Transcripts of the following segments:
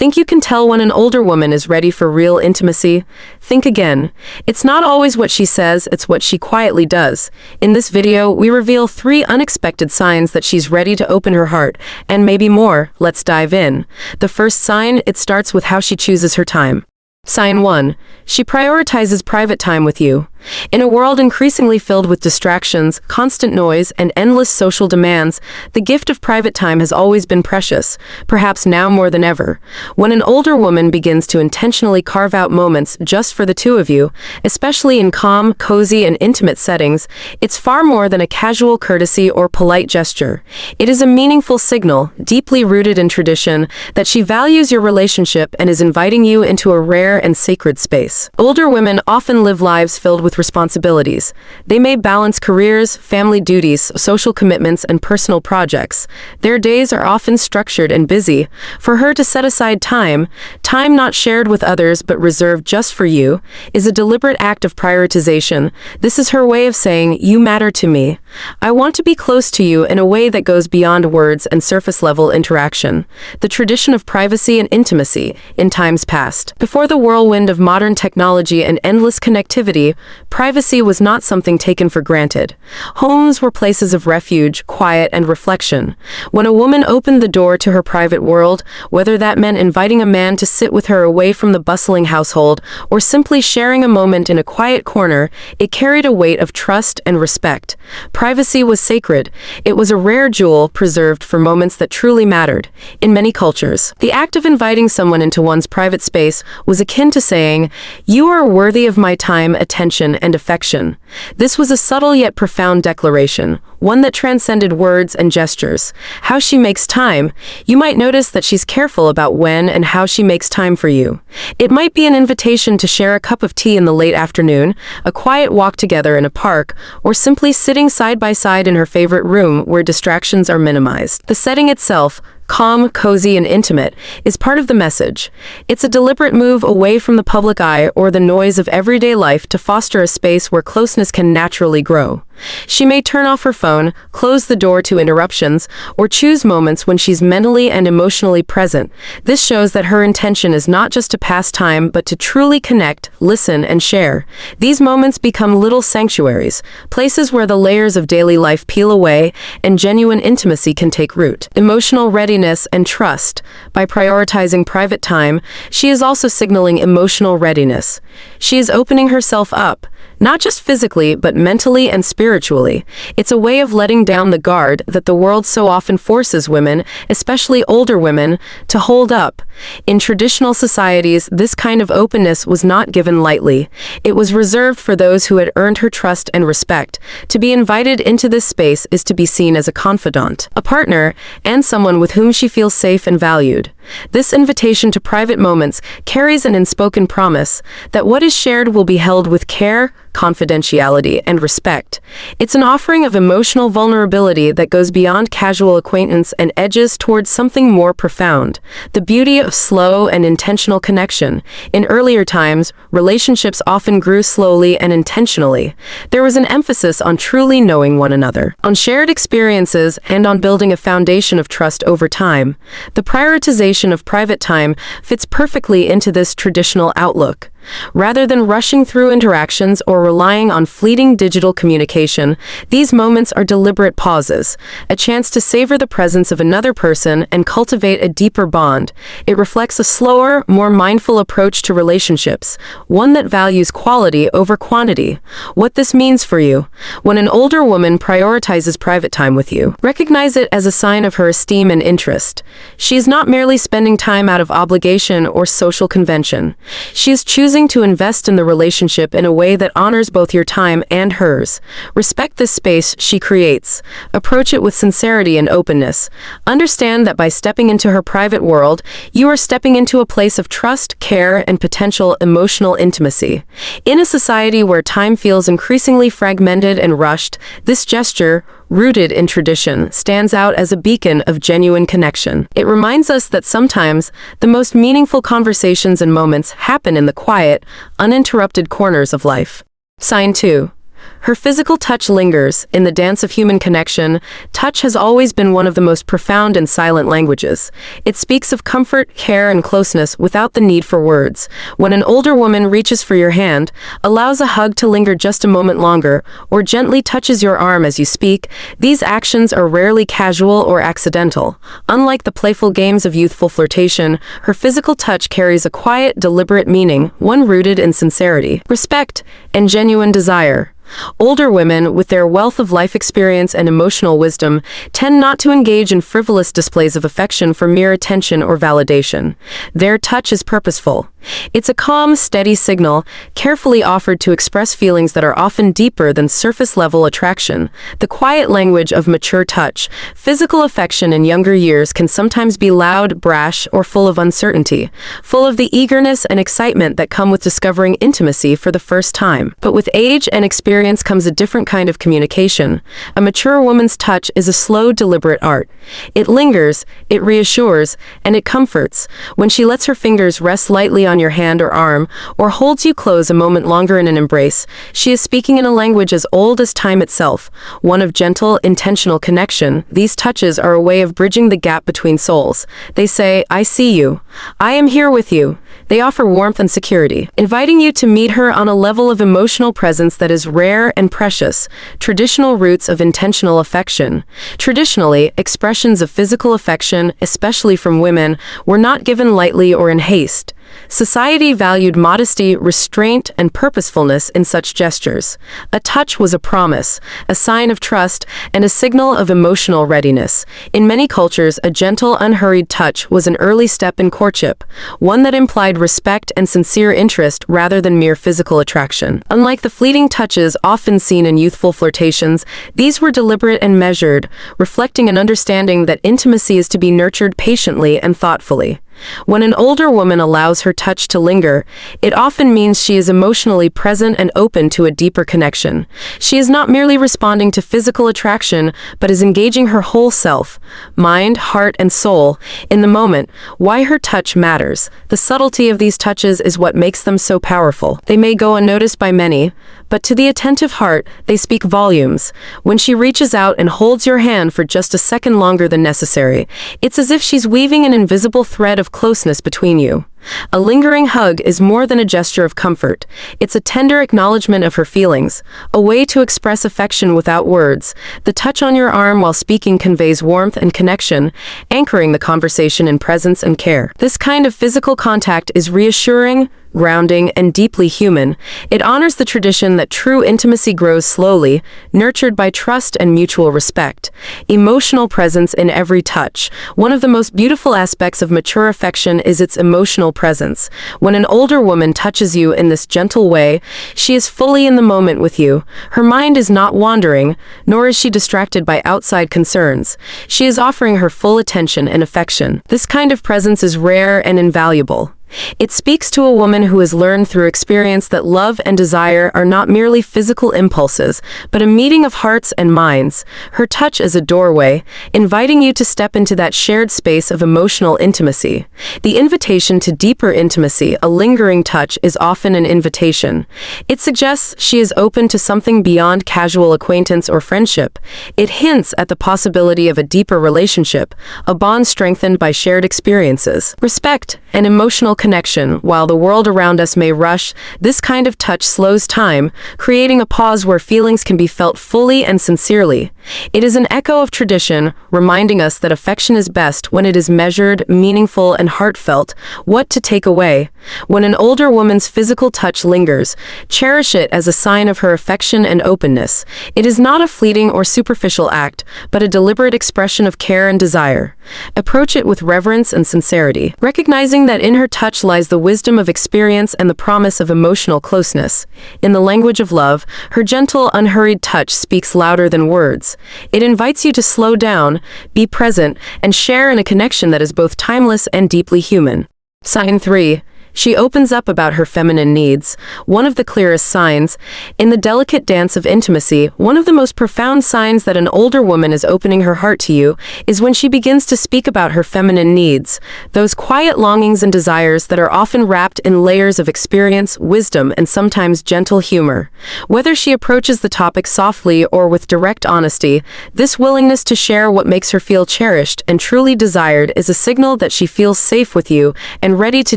Think you can tell when an older woman is ready for real intimacy? Think again. It's not always what she says, it's what she quietly does. In this video, we reveal 3 unexpected signs that she's ready to open her heart, and maybe more. Let's dive in. The first sign, it starts with how she chooses her time. Sign 1. She prioritizes private time with you. In a world increasingly filled with distractions, constant noise, and endless social demands, the gift of private time has always been precious, perhaps now more than ever. When an older woman begins to intentionally carve out moments just for the two of you, especially in calm, cozy, and intimate settings, it's far more than a casual courtesy or polite gesture. It is a meaningful signal, deeply rooted in tradition, that she values your relationship and is inviting you into a rare and sacred space. Older women often live lives filled with responsibilities. They may balance careers, family duties, social commitments, and personal projects. Their days are often structured and busy. For her to set aside time not shared with others but reserved just for you, is a deliberate act of prioritization. This is her way of saying, "You matter to me. I want to be close to you in a way that goes beyond words and surface-level interaction." The tradition of privacy and intimacy in times past. Before the whirlwind of modern technology and endless connectivity, privacy was not something taken for granted. Homes were places of refuge, quiet, and reflection. When a woman opened the door to her private world, whether that meant inviting a man to sit with her away from the bustling household, or simply sharing a moment in a quiet corner, it carried a weight of trust and respect. Privacy was sacred. It was a rare jewel preserved for moments that truly mattered. In many cultures, the act of inviting someone into one's private space was akin to saying, "You are worthy of my time, attention, and affection." This was a subtle yet profound declaration, one that transcended words and gestures. How she makes time. You might notice that she's careful about when and how she makes time for you. It might be an invitation to share a cup of tea in the late afternoon, a quiet walk together in a park, or simply sitting side by side in her favorite room where distractions are minimized. The setting itself, calm, cozy, and intimate, is part of the message. It's a deliberate move away from the public eye or the noise of everyday life to foster a space where closeness can naturally grow. She may turn off her phone, close the door to interruptions, or choose moments when she's mentally and emotionally present. This shows that her intention is not just to pass time but to truly connect, listen, and share. These moments become little sanctuaries, places where the layers of daily life peel away and genuine intimacy can take root. Emotional readiness and trust. By prioritizing private time, she is also signaling emotional readiness. She is opening herself up, not just physically, but mentally and spiritually. It's a way of letting down the guard that the world so often forces women, especially older women, to hold up. In traditional societies, this kind of openness was not given lightly. It was reserved for those who had earned her trust and respect. To be invited into this space is to be seen as a confidant, a partner, and someone with whom she feels safe and valued. This invitation to private moments carries an unspoken promise that what is shared will be held with care, confidentiality, and respect. It's an offering of emotional vulnerability that goes beyond casual acquaintance and edges towards something more profound. The beauty of slow and intentional connection. In earlier times, relationships often grew slowly and intentionally. There was an emphasis on truly knowing one another, on shared experiences, and on building a foundation of trust over time. The prioritization of private time fits perfectly into this traditional outlook. Rather than rushing through interactions or relying on fleeting digital communication, these moments are deliberate pauses, a chance to savor the presence of another person and cultivate a deeper bond. It reflects a slower, more mindful approach to relationships, one that values quality over quantity. What this means for you: when an older woman prioritizes private time with you, recognize it as a sign of her esteem and interest. She is not merely spending time out of obligation or social convention. She is choosing to invest in the relationship in a way that honors both your time and hers. Respect this space she creates. Approach it with sincerity and openness. Understand that by stepping into her private world, you are stepping into a place of trust, care, and potential emotional intimacy. In a society where time feels increasingly fragmented and rushed, this gesture, rooted in tradition, stands out as a beacon of genuine connection. It reminds us that sometimes the most meaningful conversations and moments happen in the quiet, uninterrupted corners of life. Sign 2. Her physical touch lingers. In the dance of human connection, touch has always been one of the most profound and silent languages. It speaks of comfort, care, and closeness without the need for words. When an older woman reaches for your hand, allows a hug to linger just a moment longer, or gently touches your arm as you speak, these actions are rarely casual or accidental. Unlike the playful games of youthful flirtation, her physical touch carries a quiet, deliberate meaning, one rooted in sincerity, respect, and genuine desire. Older women, with their wealth of life experience and emotional wisdom, tend not to engage in frivolous displays of affection for mere attention or validation. Their touch is purposeful. It's a calm, steady signal, carefully offered to express feelings that are often deeper than surface-level attraction. The quiet language of mature touch. Physical affection in younger years can sometimes be loud, brash, or full of uncertainty, full of the eagerness and excitement that come with discovering intimacy for the first time. But with age and experience comes a different kind of communication. A mature woman's touch is a slow, deliberate art. It lingers, it reassures, and it comforts. When she lets her fingers rest lightly on your hand or arm, or holds you close a moment longer in an embrace, she is speaking in a language as old as time itself, one of gentle, intentional connection. These touches are a way of bridging the gap between souls. They say, "I see you. I am here with you." They offer warmth and security, inviting you to meet her on a level of emotional presence that is rare and precious. Traditional roots of intentional affection. Traditionally, expressions of physical affection, especially from women, were not given lightly or in haste. Society valued modesty, restraint, and purposefulness in such gestures. A touch was a promise, a sign of trust, and a signal of emotional readiness. In many cultures, a gentle, unhurried touch was an early step in courtship, one that implied respect and sincere interest rather than mere physical attraction. Unlike the fleeting touches often seen in youthful flirtations, these were deliberate and measured, reflecting an understanding that intimacy is to be nurtured patiently and thoughtfully. When an older woman allows her touch to linger, it often means she is emotionally present and open to a deeper connection. She is not merely responding to physical attraction, but is engaging her whole self, mind, heart, and soul, in the moment. Why her touch matters. The subtlety of these touches is what makes them so powerful. They may go unnoticed by many, but to the attentive heart, they speak volumes. When she reaches out and holds your hand for just a second longer than necessary, it's as if she's weaving an invisible thread of closeness between you. A lingering hug is more than a gesture of comfort. It's a tender acknowledgement of her feelings, a way to express affection without words. The touch on your arm while speaking conveys warmth and connection, anchoring the conversation in presence and care. This kind of physical contact is reassuring, grounding, and deeply human. It honors the tradition that true intimacy grows slowly, nurtured by trust and mutual respect. Emotional presence in every touch. One of the most beautiful aspects of mature affection is its emotional presence. When an older woman touches you in this gentle way, she is fully in the moment with you. Her mind is not wandering, nor is she distracted by outside concerns. She is offering her full attention and affection. This kind of presence is rare and invaluable. It speaks to a woman who has learned through experience that love and desire are not merely physical impulses, but a meeting of hearts and minds. Her touch is a doorway, inviting you to step into that shared space of emotional intimacy. The invitation to deeper intimacy, a lingering touch, is often an invitation. It suggests she is open to something beyond casual acquaintance or friendship. It hints at the possibility of a deeper relationship, a bond strengthened by shared experiences. Respect and emotional connection. While the world around us may rush, this kind of touch slows time, creating a pause where feelings can be felt fully and sincerely. It is an echo of tradition, reminding us that affection is best when it is measured, meaningful, and heartfelt. What to take away? When an older woman's physical touch lingers, cherish it as a sign of her affection and openness. It is not a fleeting or superficial act, but a deliberate expression of care and desire. Approach it with reverence and sincerity, recognizing that in her touch lies the wisdom of experience and the promise of emotional closeness. In the language of love, her gentle, unhurried touch speaks louder than words. It invites you to slow down, be present, and share in a connection that is both timeless and deeply human. Sign 3. She opens up about her feminine needs, one of the clearest signs. In the delicate dance of intimacy, one of the most profound signs that an older woman is opening her heart to you is when she begins to speak about her feminine needs, those quiet longings and desires that are often wrapped in layers of experience, wisdom, and sometimes gentle humor. Whether she approaches the topic softly or with direct honesty, this willingness to share what makes her feel cherished and truly desired is a signal that she feels safe with you and ready to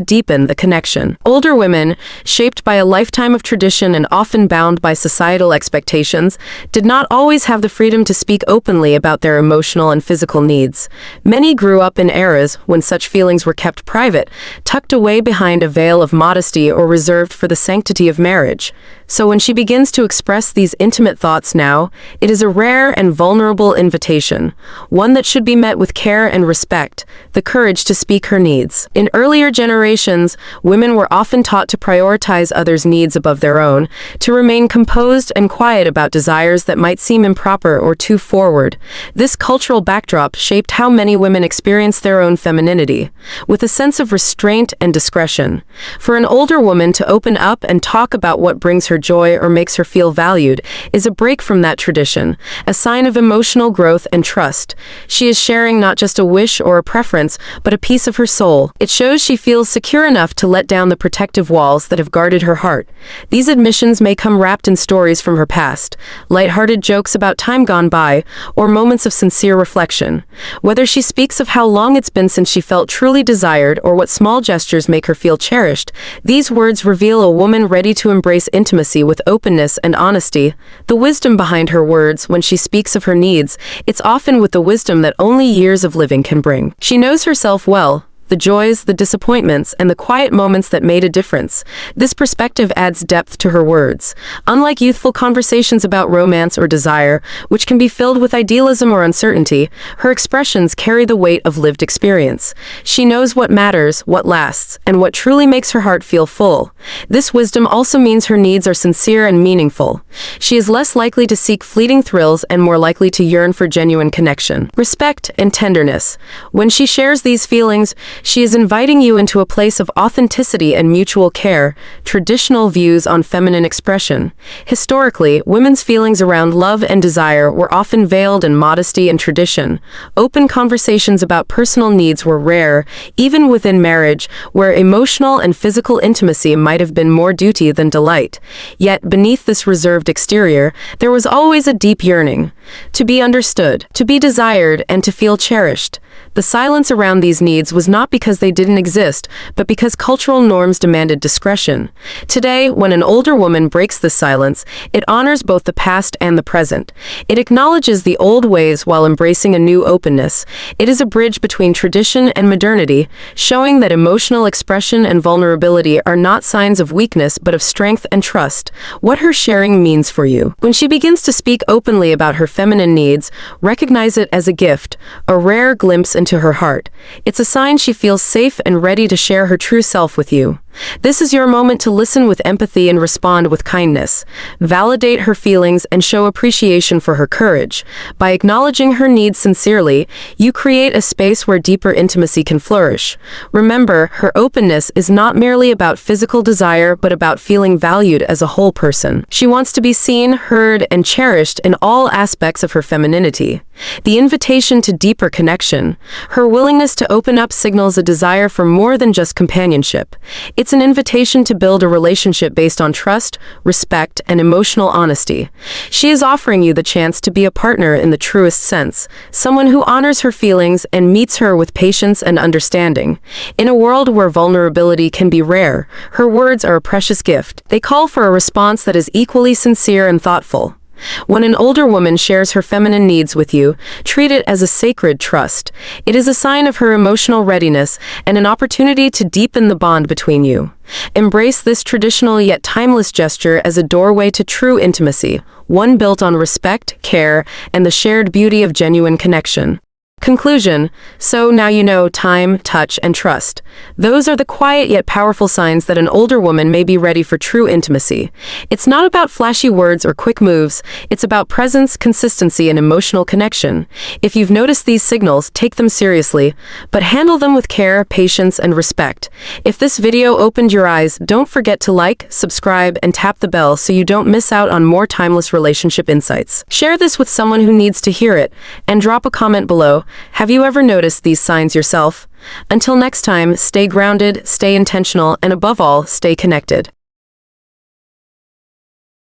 deepen the connection. Older women, shaped by a lifetime of tradition and often bound by societal expectations, did not always have the freedom to speak openly about their emotional and physical needs. Many grew up in eras when such feelings were kept private, tucked away behind a veil of modesty or reserved for the sanctity of marriage. So when she begins to express these intimate thoughts now, it is a rare and vulnerable invitation, one that should be met with care and respect, the courage to speak her needs. In earlier generations, women were often taught to prioritize others' needs above their own, to remain composed and quiet about desires that might seem improper or too forward. This cultural backdrop shaped how many women experience their own femininity, with a sense of restraint and discretion. For an older woman to open up and talk about what brings her joy or makes her feel valued is a break from that tradition, a sign of emotional growth and trust. She is sharing not just a wish or a preference, but a piece of her soul. It shows she feels secure enough to let down the protective walls that have guarded her heart. These admissions may come wrapped in stories from her past, light-hearted jokes about time gone by, or moments of sincere reflection. Whether she speaks of how long it's been since she felt truly desired or what small gestures make her feel cherished, these words reveal a woman ready to embrace intimacy with openness and honesty. The wisdom behind her words when she speaks of her needs, it's often with the wisdom that only years of living can bring. She knows herself well, the joys, the disappointments, and the quiet moments that made a difference. This perspective adds depth to her words. Unlike youthful conversations about romance or desire, which can be filled with idealism or uncertainty, her expressions carry the weight of lived experience. She knows what matters, what lasts, and what truly makes her heart feel full. This wisdom also means her needs are sincere and meaningful. She is less likely to seek fleeting thrills and more likely to yearn for genuine connection, respect, and tenderness. When she shares these feelings, she is inviting you into a place of authenticity and mutual care. Traditional views on feminine expression. Historically, women's feelings around love and desire were often veiled in modesty and tradition. Open conversations about personal needs were rare, even within marriage, where emotional and physical intimacy might have been more duty than delight. Yet, beneath this reserved exterior, there was always a deep yearning. To be understood, to be desired, and to feel cherished. The silence around these needs was not because they didn't exist, but because cultural norms demanded discretion. Today, when an older woman breaks this silence, it honors both the past and the present. It acknowledges the old ways while embracing a new openness. It is a bridge between tradition and modernity, showing that emotional expression and vulnerability are not signs of weakness but of strength and trust. What her sharing means for you. When she begins to speak openly about her feminine needs, recognize it as a gift, a rare glimpse into her heart. It's a sign she feels safe and ready to share her true self with you. This is your moment to listen with empathy and respond with kindness. Validate her feelings and show appreciation for her courage. By acknowledging her needs sincerely, you create a space where deeper intimacy can flourish. Remember, her openness is not merely about physical desire, but about feeling valued as a whole person. She wants to be seen, heard, and cherished in all aspects of her femininity. The invitation to deeper connection. Her willingness to open up signals a desire for more than just companionship. It's an invitation to build a relationship based on trust, respect, and emotional honesty. She is offering you the chance to be a partner in the truest sense, someone who honors her feelings and meets her with patience and understanding. In a world where vulnerability can be rare, her words are a precious gift. They call for a response that is equally sincere and thoughtful. When an older woman shares her feminine needs with you, treat it as a sacred trust. It is a sign of her emotional readiness and an opportunity to deepen the bond between you. Embrace this traditional yet timeless gesture as a doorway to true intimacy, one built on respect, care, and the shared beauty of genuine connection. Conclusion. So now you know time, touch, and trust. Those are the quiet yet powerful signs that an older woman may be ready for true intimacy. It's not about flashy words or quick moves, it's about presence, consistency, and emotional connection. If you've noticed these signals, take them seriously, but handle them with care, patience, and respect. If this video opened your eyes, don't forget to like, subscribe, and tap the bell so you don't miss out on more timeless relationship insights. Share this with someone who needs to hear it, and drop a comment below. Have you ever noticed these signs yourself? Until next time, stay grounded, stay intentional, and above all, stay connected.